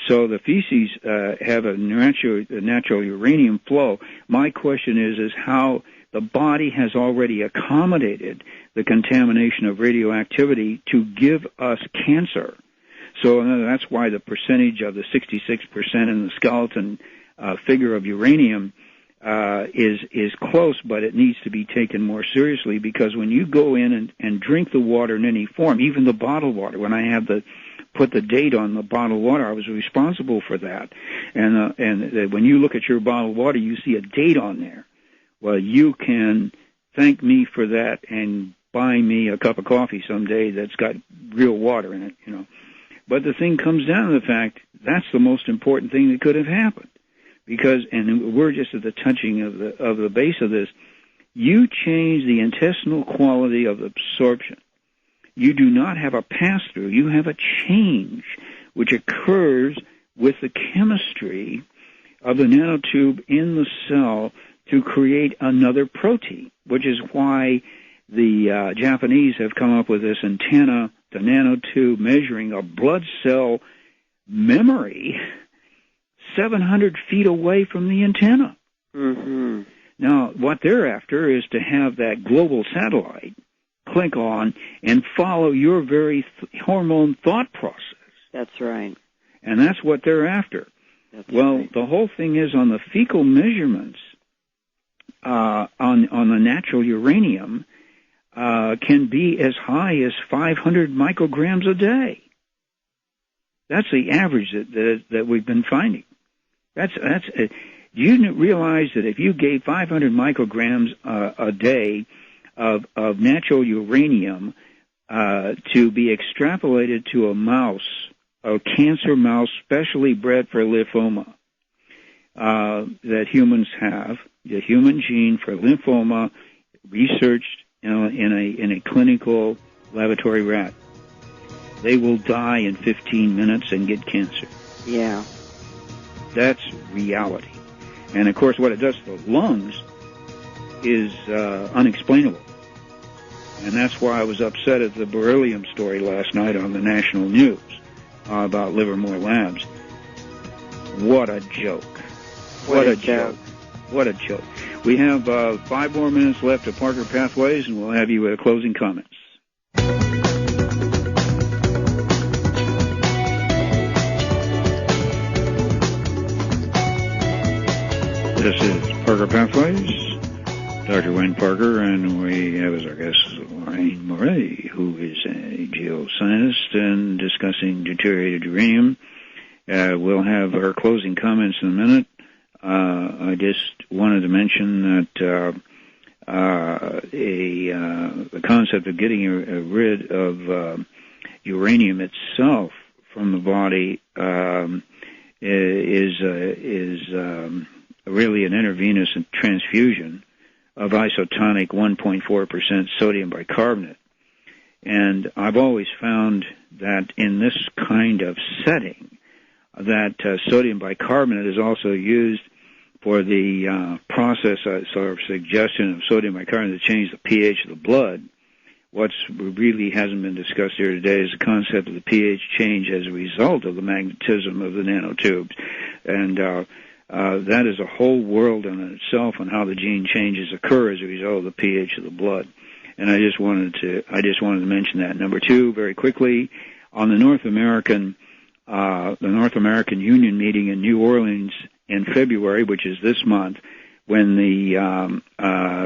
So the feces have a natural uranium flow. My question is how the body has already accommodated the contamination of radioactivity to give us cancer. So that's why the percentage of the 66% in the skeleton figure of uranium is close, but it needs to be taken more seriously, because when you go in and drink the water in any form, even the bottled water, when I have put the date on the bottled water, I was responsible for that. And when you look at your bottled water, you see a date on there. Well, you can thank me for that and buy me a cup of coffee someday that's got real water in it, you know. But the thing comes down to the fact that's the most important thing that could have happened, because, and we're just at the touching of the base of this, you change the intestinal quality of absorption. You do not have a pass-through. You have a change which occurs with the chemistry of the nanotube in the cell to create another protein, which is why the Japanese have come up with this antenna, the nanotube, measuring a blood cell memory 700 feet away from the antenna. Mm-hmm. Now, what they're after is to have that global satellite click on and follow your very hormone thought process. That's right. And that's what they're after. That's well, right. The whole thing is on the fecal measurements on the natural uranium can be as high as 500 micrograms a day. That's the average that we've been finding. Do you realize that if you gave 500 micrograms a day of natural uranium to be extrapolated to a mouse, a cancer mouse specially bred for lymphoma, that humans have, the human gene for lymphoma, researched in a clinical laboratory rat, they will die in 15 minutes and get cancer. Yeah. That's reality. And, of course, what it does to the lungs is unexplainable. And that's why I was upset at the beryllium story last night on the national news about Livermore Labs. What a joke. What a joke. What a joke. We have 5 more minutes left of Parker Pathways, and we'll have you at closing comments. This is Parker Pathways, Dr. Wayne Parker, and we have as our guest Lorraine Moret, who is a geoscientist and discussing deuterated uranium. We'll have her closing comments in a minute. I just wanted to mention that the concept of getting rid of uranium itself from the body is really an intravenous transfusion of isotonic 1.4% sodium bicarbonate. And I've always found that in this kind of setting, that sodium bicarbonate is also used for the process, sort of suggestion of sodium bicarbonate to change the pH of the blood. What really hasn't been discussed here today is the concept of the pH change as a result of the magnetism of the nanotubes. And that is a whole world in itself on how the gene changes occur as a result of the pH of the blood. And I just wanted to mention that. Number 2, very quickly, on the North American Union meeting in New Orleans in February, which is this month, when the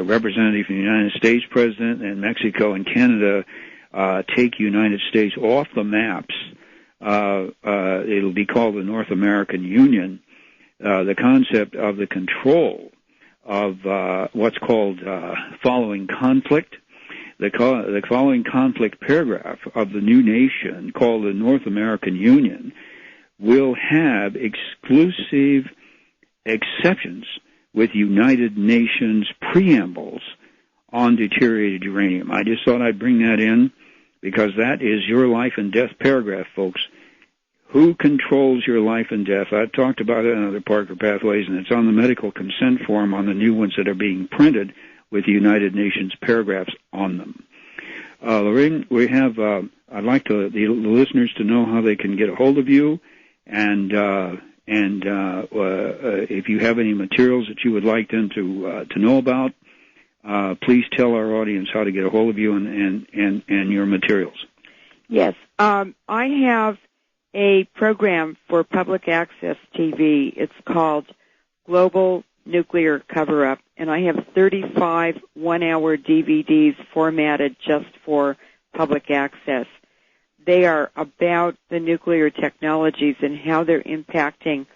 representative from the United States President and Mexico and Canada take United States off the maps, it'll be called the North American Union. The concept of the control of what's called following conflict. The following conflict paragraph of the new nation, called the North American Union, will have exclusive exceptions with United Nations preambles on deuterated uranium. I just thought I'd bring that in because that is your life and death paragraph, folks. Who controls your life and death? I've talked about it in other Parker Pathways, and it's on the medical consent form on the new ones that are being printed with the United Nations paragraphs on them. Lorraine, we have, I'd like the listeners to know how they can get a hold of you And if you have any materials that you would like them to know about, please tell our audience how to get a hold of you and your materials. Yes. I have a program for public access TV. It's called Global Nuclear Cover-Up, and I have 35 one-hour DVDs formatted just for public access. They are about the nuclear technologies and how they're impacting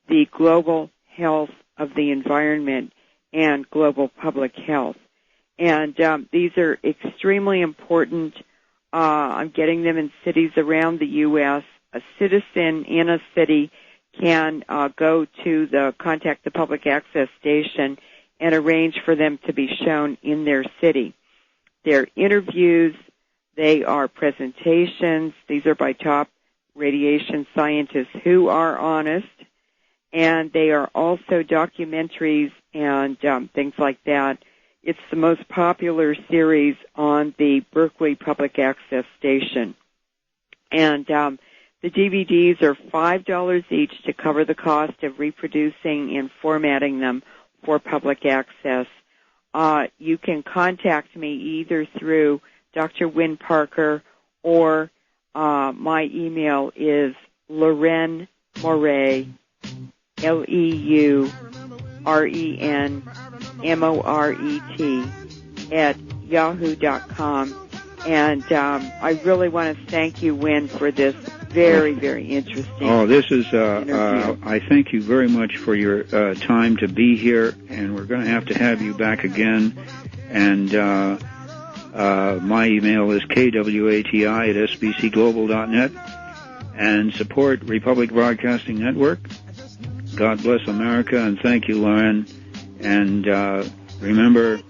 the global health of the environment and global public health. And these are extremely important. I'm getting them in cities around the U.S. A citizen in a city can go to contact the public access station and arrange for them to be shown in their city. They're interviews. They are presentations. These are by top radiation scientists who are honest. And they are also documentaries and things like that. It's the most popular series on the Berkeley Public Access Station. And the DVDs are $5 each to cover the cost of reproducing and formatting them for public access. You can contact me either through Dr. Wynn Parker or my email is Lorraine Moret, LEURENMORET @yahoo.com. And I really want to thank you, Wynn, for this very, very interesting interview. I thank you very much for your time to be here, and we're going to have you back again. And my email is kwati@sbcglobal.net, and support Republic Broadcasting Network. God bless America, and thank you, Lauren. And remember,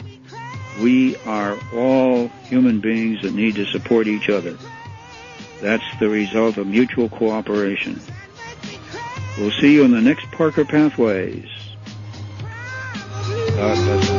we are all human beings that need to support each other. That's the result of mutual cooperation. We'll see you in the next Parker Pathways. God bless.